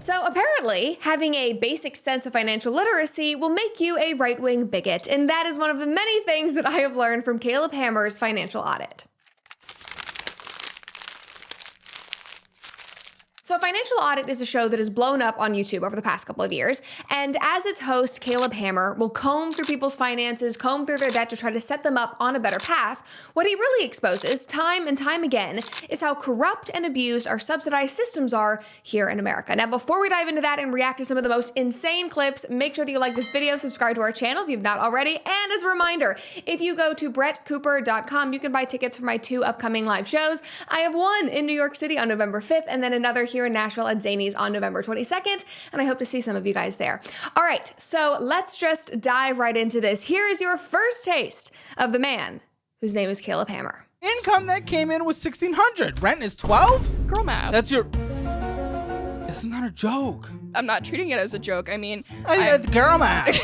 So apparently, having a basic sense of financial literacy will make you a right-wing bigot, and that is one of the many things that I have learned from Caleb Hammer's financial audit. So Financial Audit is a show that has blown up on YouTube over the past couple of years, and as its host, Caleb Hammer will comb through people's finances, comb through their debt to try to set them up on a better path. What he really exposes, time and time again, is how corrupt and abused our subsidized systems are here in America. Now, before we dive into that and react to some of the most insane clips, make sure that you like this video, subscribe to our channel if you've not already, and as a reminder, if you go to brettcooper.com, you can buy tickets for my 2 upcoming live shows. I have one in New York City on November 5th, and then another here in Nashville at Zany's on November 22nd, and I hope to see some of you guys there. All right, so let's just dive right into this. Here is your first taste of the man whose name is Caleb Hammer. Income that came in was $1,600. Rent is $12? Girl math. That's your... This is not a joke. I'm not treating it as a joke. I mean, It's girl math.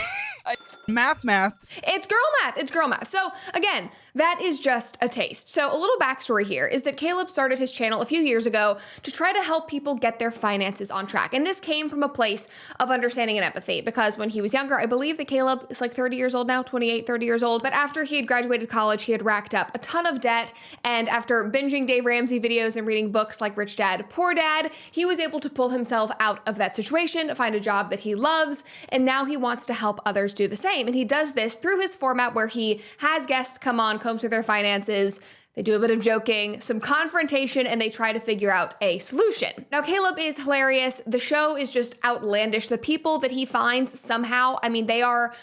Math. It's girl math. It's girl math. So again, that is just a taste. So a little backstory here is that Caleb started his channel a few years ago to try to help people get their finances on track. And this came from a place of understanding and empathy because when he was younger, I believe that Caleb is like 30 years old now, 28, 30 years old. But after he had graduated college, he had racked up a ton of debt. And after binging Dave Ramsey videos and reading books like Rich Dad, Poor Dad, he was able to pull himself out of that situation, find a job that he loves. And now he wants to help others do the same. And he does this through his format where he has guests come on, comb through their finances, they do a bit of joking, some confrontation, and they try to figure out a solution. Now, Caleb is hilarious. The show is just outlandish. The people that he finds somehow, I mean, they're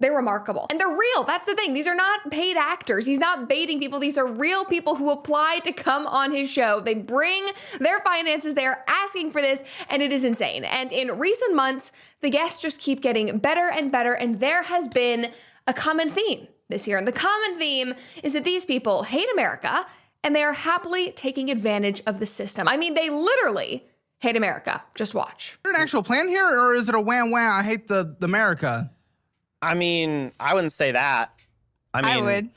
remarkable. And they're real. That's the thing. These are not paid actors. He's not baiting people. These are real people who apply to come on his show. They bring their finances. They are asking for this, and it is insane. And in recent months, the guests just keep getting better and better, and there has been a common theme this year. And the common theme is that these people hate America, and they are happily taking advantage of the system. I mean, they literally hate America. Just watch. Is there an actual plan here, or is it a wham wham, I hate the America? I mean, I wouldn't say that. I would.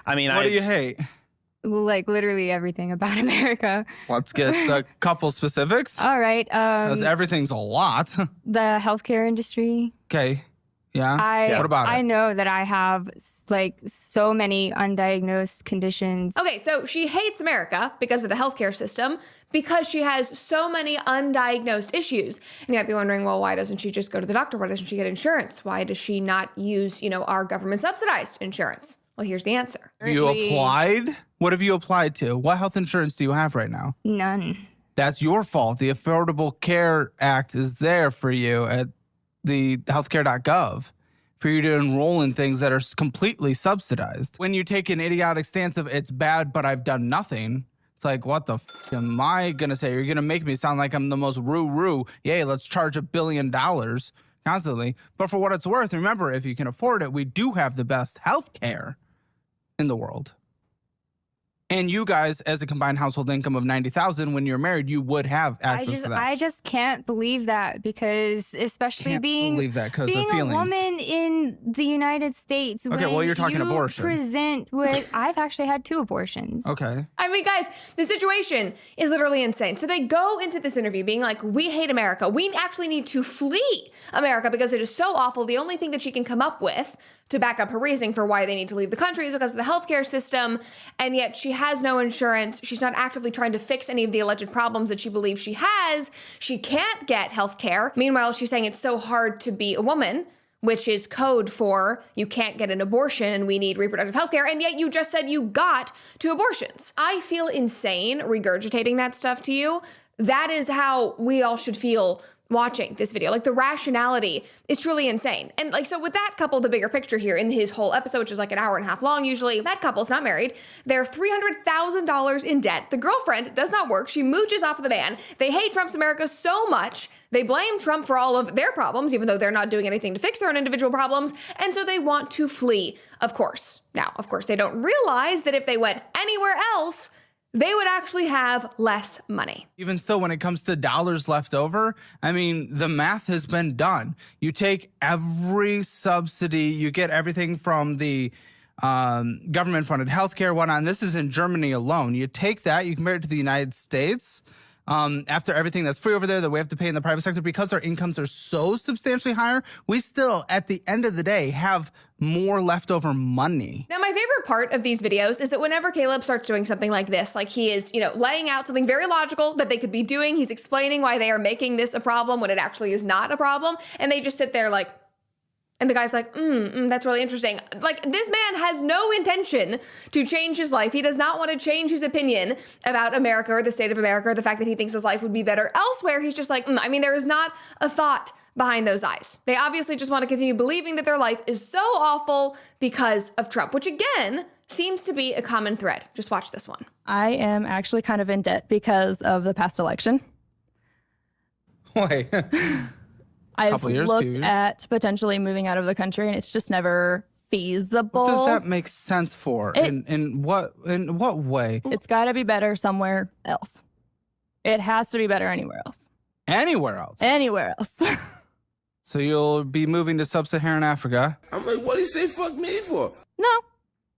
I mean, What do you hate? Like literally everything about America. Let's get a couple specifics. All right. Because everything's a lot. The healthcare industry. Okay. Yeah. What about it? I know that I have like so many undiagnosed conditions. Okay, so she hates America because of the healthcare system, because she has so many undiagnosed issues. And you might be wondering, well, why doesn't she just go to the doctor? Why doesn't she get insurance? Why does she not use, our government subsidized insurance? Well, here's the answer. Have you applied? What have you applied to? What health insurance do you have right now? None. That's your fault. The Affordable Care Act is there for you at the healthcare.gov for you to enroll in things that are completely subsidized. When you take an idiotic stance of it's bad, but I've done nothing, it's like, what the f am I gonna say? You're gonna make me sound like I'm the most roo-roo. Yay, let's charge $1 billion constantly. But for what it's worth, remember, if you can afford it, we do have the best health care in the world. And you guys, as a combined household income of $90,000, when you're married, you would have access to that. I just can't believe that because, especially being a woman in the United States. Okay, well, you're talking abortion. Present with, I've actually had 2 abortions. Okay. I mean, guys, the situation is literally insane. So they go into this interview being like, we hate America. We actually need to flee America because it is so awful. The only thing that she can come up with to back up her reasoning for why they need to leave the country is because of the healthcare system, and yet she has no insurance. She's not actively trying to fix any of the alleged problems that she believes she has. She can't get healthcare. Meanwhile, she's saying it's so hard to be a woman, which is code for you can't get an abortion and we need reproductive health care, and yet you just said you got 2 abortions. I feel insane regurgitating that stuff to you. That is how we all should feel watching this video. Like, the rationality is truly insane. And like, so with that couple, the bigger picture here in his whole episode, which is like an hour and a half long usually, that couple's not married. They're $300,000 in debt. The girlfriend does not work. She mooches off of the man. They hate Trump's America so much. They blame Trump for all of their problems, even though they're not doing anything to fix their own individual problems. And so they want to flee, of course. Now, of course, they don't realize that if they went anywhere else, they would actually have less money. Even still, when it comes to dollars left over, I mean, the math has been done. You take every subsidy, you get everything from the government-funded healthcare, whatnot, and this is in Germany alone. You take that, you compare it to the United States, after everything that's free over there that we have to pay in the private sector, because our incomes are so substantially higher, we still, at the end of the day, have more leftover money. Now, my favorite part of these videos is that whenever Caleb starts doing something like this, like he is, laying out something very logical that they could be doing, he's explaining why they are making this a problem when it actually is not a problem, and they just sit there like, and the guy's like, that's really interesting. Like, this man has no intention to change his life. He does not want to change his opinion about America or the state of America or the fact that he thinks his life would be better elsewhere. He's just like, there is not a thought behind those eyes. They obviously just want to continue believing that their life is so awful because of Trump, which again seems to be a common thread. Just watch this one. I am actually kind of in debt because of the past election. Wait. I've looked at potentially moving out of the country, and it's just never feasible. What does that make sense for? In what way? It's got to be better somewhere else. It has to be better anywhere else. Anywhere else? Anywhere else. So you'll be moving to sub-Saharan Africa? I'm like, what do you say fuck me for? No.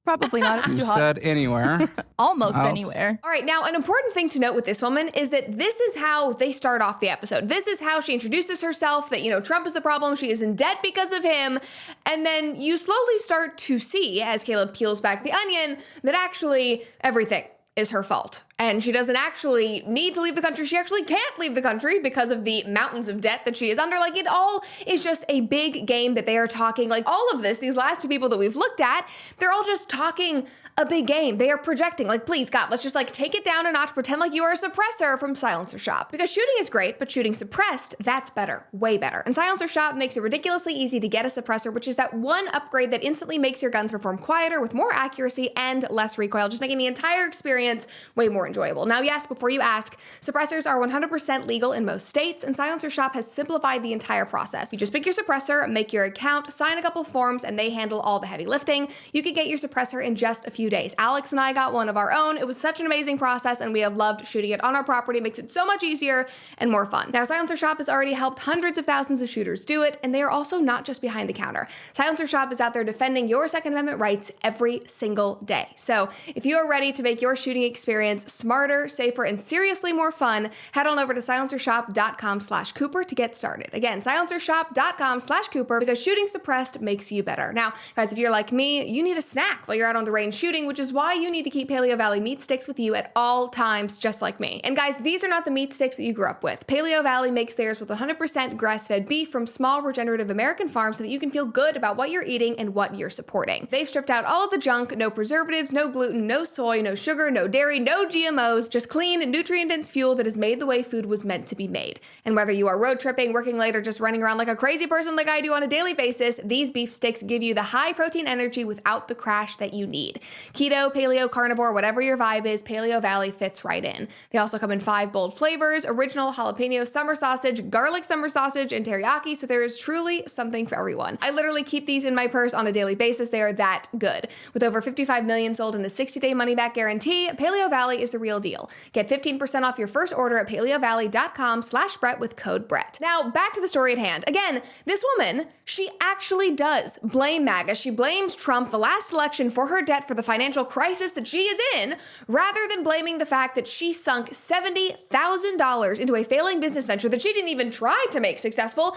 Probably not. It's too hot. You said anywhere. Almost anywhere. All right. Now, an important thing to note with this woman is that this is how they start off the episode. This is how she introduces herself, that, Trump is the problem. She is in debt because of him. And then you slowly start to see, as Caleb peels back the onion, that actually everything is her fault. And she doesn't actually need to leave the country. She actually can't leave the country because of the mountains of debt that she is under. Like, it all is just a big game that they are talking. Like, all of this, these last two people that we've looked at, they're all just talking a big game. They are projecting. Like, please, God, let's just take it down a notch. Pretend like you are a suppressor from Silencer Shop. Because shooting is great, but shooting suppressed, that's better. Way better. And Silencer Shop makes it ridiculously easy to get a suppressor, which is that one upgrade that instantly makes your guns perform quieter with more accuracy and less recoil, just making the entire experience way more enjoyable. Now, yes, before you ask, suppressors are 100% legal in most states, and Silencer Shop has simplified the entire process. You just pick your suppressor, make your account, sign a couple forms, and they handle all the heavy lifting. You can get your suppressor in just a few days. Alex and I got one of our own. It was such an amazing process, and we have loved shooting it on our property. It makes it so much easier and more fun. Now, Silencer Shop has already helped hundreds of thousands of shooters do it, and they are also not just behind the counter. Silencer Shop is out there defending your Second Amendment rights every single day. So if you are ready to make your shooting experience smarter, safer, and seriously more fun, head on over to silencershop.com/Cooper to get started. Again, silencershop.com/Cooper, because shooting suppressed makes you better. Now, guys, if you're like me, you need a snack while you're out on the range shooting, which is why you need to keep Paleo Valley meat sticks with you at all times, just like me. And guys, these are not the meat sticks that you grew up with. Paleo Valley makes theirs with 100% grass-fed beef from small, regenerative American farms so that you can feel good about what you're eating and what you're supporting. They've stripped out all of the junk, no preservatives, no gluten, no soy, no sugar, no dairy, no GMOs, just clean, nutrient-dense fuel that is made the way food was meant to be made. And whether you are road tripping, working late, or just running around like a crazy person like I do on a daily basis, these beef sticks give you the high-protein energy without the crash that you need. Keto, paleo, carnivore, whatever your vibe is, Paleo Valley fits right in. They also come in 5 bold flavors: original, jalapeno, summer sausage, garlic summer sausage, and teriyaki, so there is truly something for everyone. I literally keep these in my purse on a daily basis. They are that good. With over 55 million sold in a 60-day money-back guarantee, Paleo Valley is the real deal. Get 15% off your first order at paleovalley.com/Brett with code Brett. Now, back to the story at hand. Again, this woman, she actually does blame MAGA. She blames Trump, the last election, for her debt for the financial crisis that she is in, rather than blaming the fact that she sunk $70,000 into a failing business venture that she didn't even try to make successful,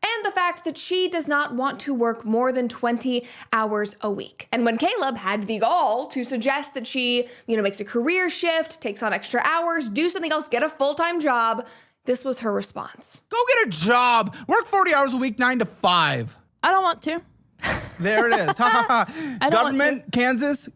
and the fact that she does not want to work more than 20 hours a week. And when Caleb had the gall to suggest that she, makes a career shift, takes on extra hours, do something else, get a full-time job, this was her response. Go get a job. Work 40 hours a week, 9 to 5. I don't want to. There it is. Government, Kansas,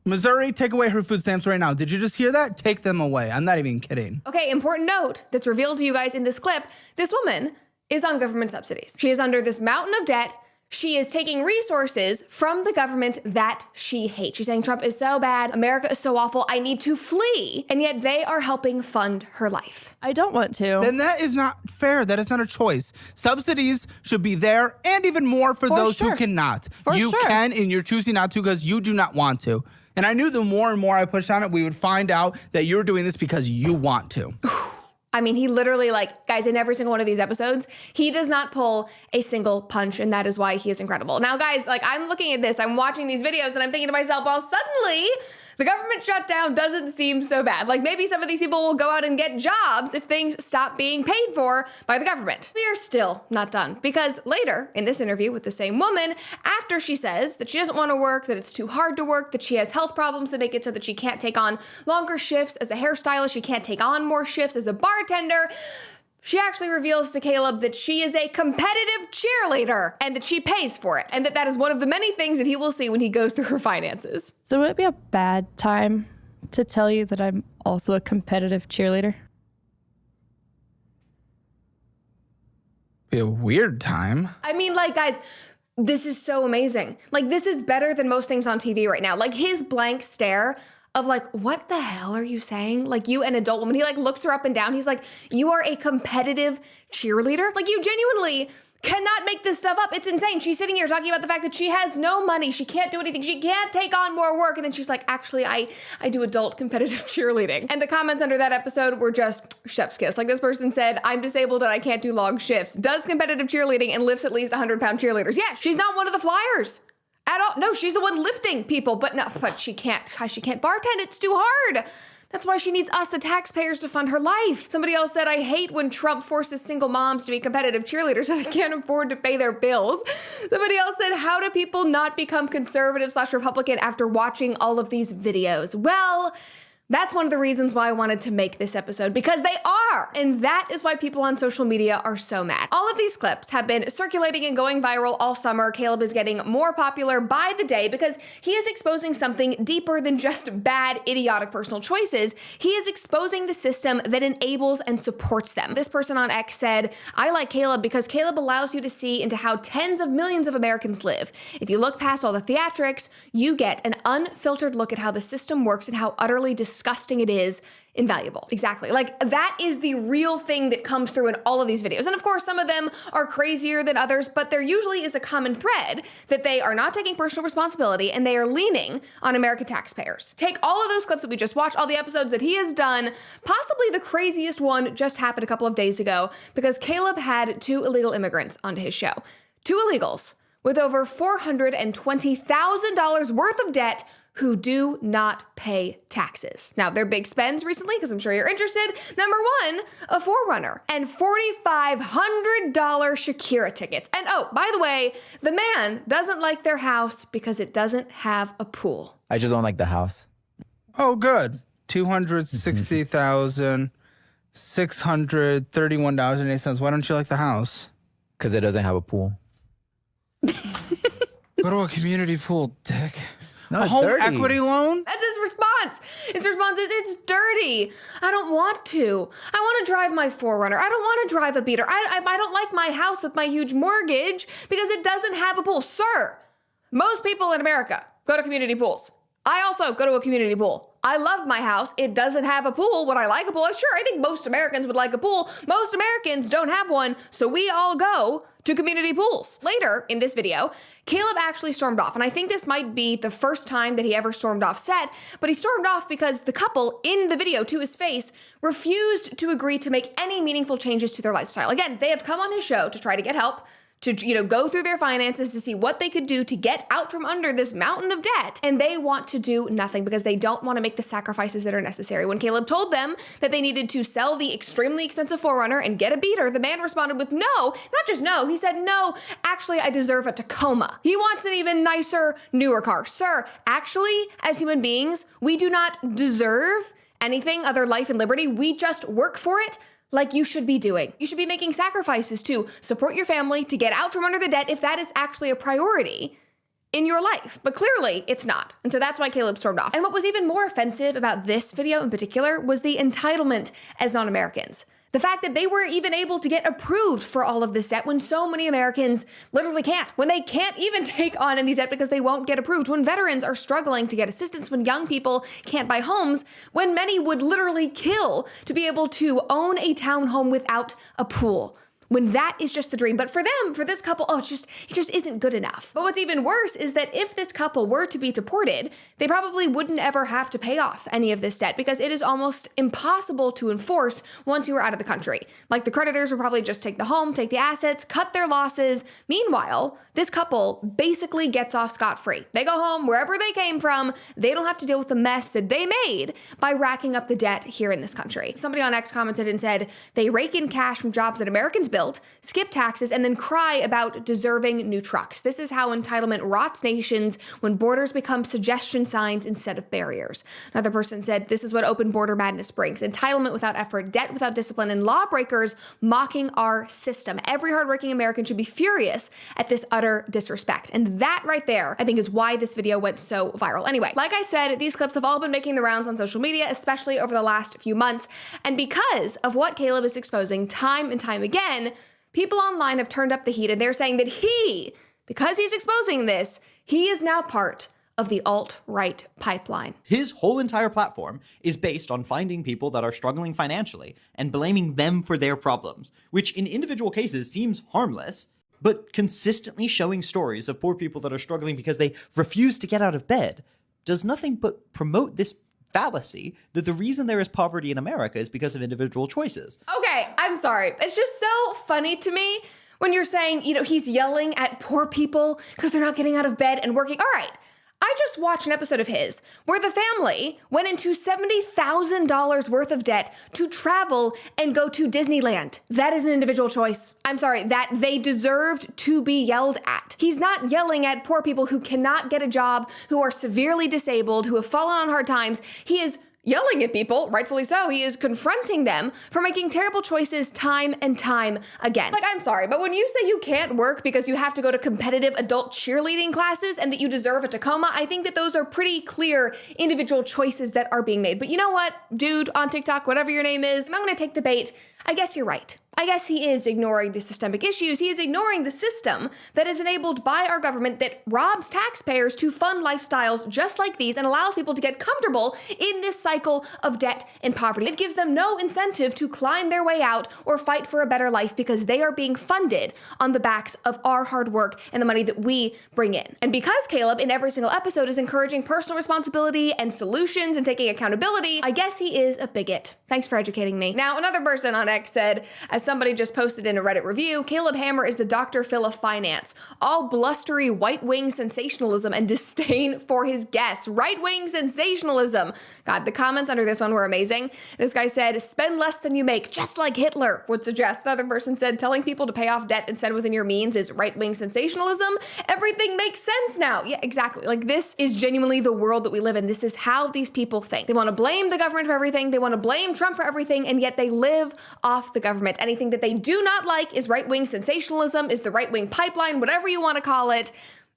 Missouri, take away her food stamps right now. Did you just hear that? Take them away. I'm not even kidding. Okay, important note that's revealed to you guys in this clip. This woman is on government subsidies. She is under this mountain of debt. She is taking resources from the government that she hates. She's saying Trump is so bad, America is so awful, I need to flee. And yet they are helping fund her life. I don't want to. Then that is not fair. That is not a choice. Subsidies should be there, and even more for those who cannot. You can, and you're choosing not to because you do not want to. And I knew the more and more I pushed on it, we would find out that you're doing this because you want to. I mean, he literally, guys, in every single one of these episodes, he does not pull a single punch, and that is why he is incredible. Now, guys, I'm looking at this, I'm watching these videos, and I'm thinking to myself, well, suddenly the government shutdown doesn't seem so bad. Like maybe some of these people will go out and get jobs if things stop being paid for by the government. We are still not done, because later in this interview with the same woman, after she says that she doesn't want to work, that it's too hard to work, that she has health problems that make it so that she can't take on longer shifts as a hairstylist, she can't take on more shifts as a bartender, she actually reveals to Caleb that she is a competitive cheerleader and that she pays for it, and that that is one of the many things that he will see when he goes through her finances. So would it be a bad time to tell you that I'm also a competitive cheerleader? Be a weird time. I mean, like, guys, this is so amazing. Like, this is better than most things on TV right now. Like, his blank stare of like, what the hell are you saying? Like, you, an adult woman, he like looks her up and down. He's like, you are a competitive cheerleader? Like, you genuinely cannot make this stuff up. It's insane. She's sitting here talking about the fact that she has no money. She can't do anything. She can't take on more work. And then she's like, actually, I do adult competitive cheerleading. And the comments under that episode were just chef's kiss. Like, this person said, I'm disabled and I can't do long shifts, does competitive cheerleading and lifts at least 100-pound cheerleaders. Yeah, she's not one of the flyers at all. No, she's the one lifting people, but she can't bartend. It's too hard. That's why she needs us, the taxpayers, to fund her life. Somebody else said, I hate when Trump forces single moms to be competitive cheerleaders so they can't afford to pay their bills. Somebody else said, how do people not become conservative/Republican after watching all of these videos? Well, that's one of the reasons why I wanted to make this episode, because they are. And that is why people on social media are so mad. All of these clips have been circulating and going viral all summer. Caleb is getting more popular by the day because he is exposing something deeper than just bad, idiotic personal choices. He is exposing the system that enables and supports them. This person on X said, I like Caleb because Caleb allows you to see into how tens of millions of Americans live. If you look past all the theatrics, you get an unfiltered look at how the system works and how utterly disgusting it is. Invaluable. Exactly. Like, that is the real thing that comes through in all of these videos. And of course, some of them are crazier than others, but there usually is a common thread that they are not taking personal responsibility and they are leaning on American taxpayers. Take all of those clips that we just watched, all the episodes that he has done. Possibly the craziest one just happened a couple of days ago because Caleb had 2 illegal immigrants onto his show. 2 illegals with over $420,000 worth of debt who do not pay taxes. Now, their big spends recently, because I'm sure you're interested. Number 1, a 4Runner and $4,500 Shakira tickets. And oh, by the way, the man doesn't like their house because it doesn't have a pool. I just don't like the house. Oh, good. $260,631.08. Why don't you like the house? Because it doesn't have a pool. Go to a community pool, dick. No, a it's home dirty. That's equity loan? his response. His response is, it's dirty. I don't want to. I want to drive my 4Runner. I don't want to drive a beater. I don't like my house with my huge mortgage because it doesn't have a pool. Sir, most people in America go to community pools. I also go to a community pool. I love my house. It doesn't have a pool. Would I like a pool? Sure, I think most Americans would like a pool. Most Americans don't have one, so we all go to community pools. Later in this video, Caleb actually stormed off, and I think this might be the first time that he ever stormed off set, but he stormed off because the couple in the video, to his face, refused to agree to make any meaningful changes to their lifestyle. Again, they have come on his show to try to get help, to go through their finances to see what they could do to get out from under this mountain of debt. And they want to do nothing because they don't want to make the sacrifices that are necessary. When Caleb told them that they needed to sell the extremely expensive 4Runner and get a beater, the man responded with no, not just no, he said, no, actually I deserve a Tacoma. He wants an even nicer, newer car. Sir, actually, as human beings, we do not deserve anything other life and liberty. We just work for it. Like you should be doing. You should be making sacrifices to support your family, to get out from under the debt if that is actually a priority in your life. But clearly it's not. And so that's why Caleb stormed off. And what was even more offensive about this video in particular was the entitlement as non-Americans. The fact that they were even able to get approved for all of this debt when so many Americans literally can't. When they can't even take on any debt because they won't get approved. When veterans are struggling to get assistance. When young people can't buy homes. When many would literally kill to be able to own a townhome without a pool. when that is just the dream. But for them, for this couple, it just isn't good enough. But what's even worse is that if this couple were to be deported, they probably wouldn't ever have to pay off any of this debt because it is almost impossible to enforce once you are out of the country. Like the creditors would probably just take the home, take the assets, cut their losses. Meanwhile, this couple basically gets off scot-free. They go home wherever they came from. They don't have to deal with the mess that they made by racking up the debt here in this country. Somebody on X commented and said, they rake in cash from jobs that Americans built, skip taxes, and then cry about deserving new trucks. This is how entitlement rots nations when borders become suggestion signs instead of barriers. Another person said, this is what open border madness brings. Entitlement without effort, debt without discipline, and lawbreakers mocking our system. Every hardworking American should be furious at this utter disrespect. And that right there, I think, is why this video went so viral. Anyway, like I said, these clips have all been making the rounds on social media, especially over the last few months. And because of what Caleb is exposing time and time again, people online have turned up the heat and they're saying that because he's exposing this, he is now part of the alt-right pipeline. His whole entire platform is based on finding people that are struggling financially and blaming them for their problems, which in individual cases seems harmless, but consistently showing stories of poor people that are struggling because they refuse to get out of bed does nothing but promote this fallacy that the reason there is poverty in America is because of individual choices. Okay, I'm sorry. It's just so funny to me when you're saying, he's yelling at poor people because they're not getting out of bed and working. All right. I just watched an episode of his where the family went into $70,000 worth of debt to travel and go to Disneyland. That is an individual choice. I'm sorry, that they deserved to be yelled at. He's not yelling at poor people who cannot get a job, who are severely disabled, who have fallen on hard times. He is yelling at people, rightfully so. He is confronting them for making terrible choices time and time again. Like, I'm sorry, but when you say you can't work because you have to go to competitive adult cheerleading classes and that you deserve a Tacoma, I think that those are pretty clear individual choices that are being made. But you know what, dude on TikTok, whatever your name is, I'm gonna take the bait. I guess you're right. I guess he is ignoring the systemic issues. He is ignoring the system that is enabled by our government that robs taxpayers to fund lifestyles just like these and allows people to get comfortable in this cycle of debt and poverty. It gives them no incentive to climb their way out or fight for a better life because they are being funded on the backs of our hard work and the money that we bring in. And because Caleb in every single episode is encouraging personal responsibility and solutions and taking accountability, I guess he is a bigot. Thanks for educating me. Now, another person on X said, as somebody just posted in a Reddit review, Caleb Hammer is the Dr. Phil of finance. All blustery right-wing sensationalism and disdain for his guests. Right-wing sensationalism. God, the comments under this one were amazing. This guy said, spend less than you make, just like Hitler would suggest. Another person said, telling people to pay off debt and spend within your means is right-wing sensationalism. Everything makes sense now. Yeah, exactly. Like, this is genuinely the world that we live in. This is how these people think. They want to blame the government for everything. They want to blame Trump for everything, and yet they live off the government. Anything that they do not like is right-wing sensationalism, is the right-wing pipeline, whatever you want to call it.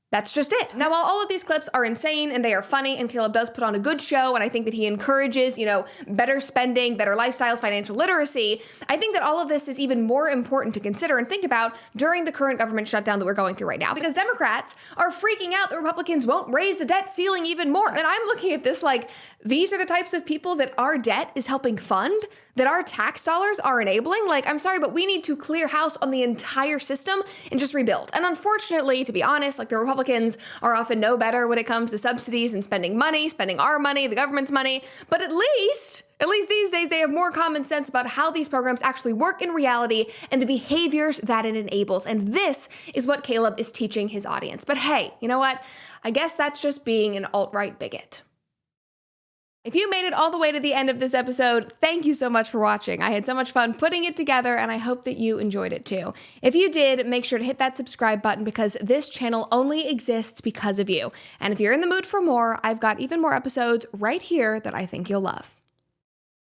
That's just it. Now, while all of these clips are insane and they are funny, and Caleb does put on a good show, and I think that he encourages, better spending, better lifestyles, financial literacy, I think that all of this is even more important to consider and think about during the current government shutdown that we're going through right now. Because Democrats are freaking out that Republicans won't raise the debt ceiling even more. And I'm looking at this like, these are the types of people that our debt is helping fund, that our tax dollars are enabling. Like, I'm sorry, but we need to clear house on the entire system and just rebuild. And unfortunately, to be honest, like, the Republicans are often no better when it comes to subsidies and spending money, spending our money, the government's money. But at least these days, they have more common sense about how these programs actually work in reality and the behaviors that it enables. And this is what Caleb is teaching his audience. But hey, you know what? I guess that's just being an alt-right bigot. If you made it all the way to the end of this episode, thank you so much for watching. I had so much fun putting it together, and I hope that you enjoyed it too. If you did, make sure to hit that subscribe button because this channel only exists because of you. And if you're in the mood for more, I've got even more episodes right here that I think you'll love.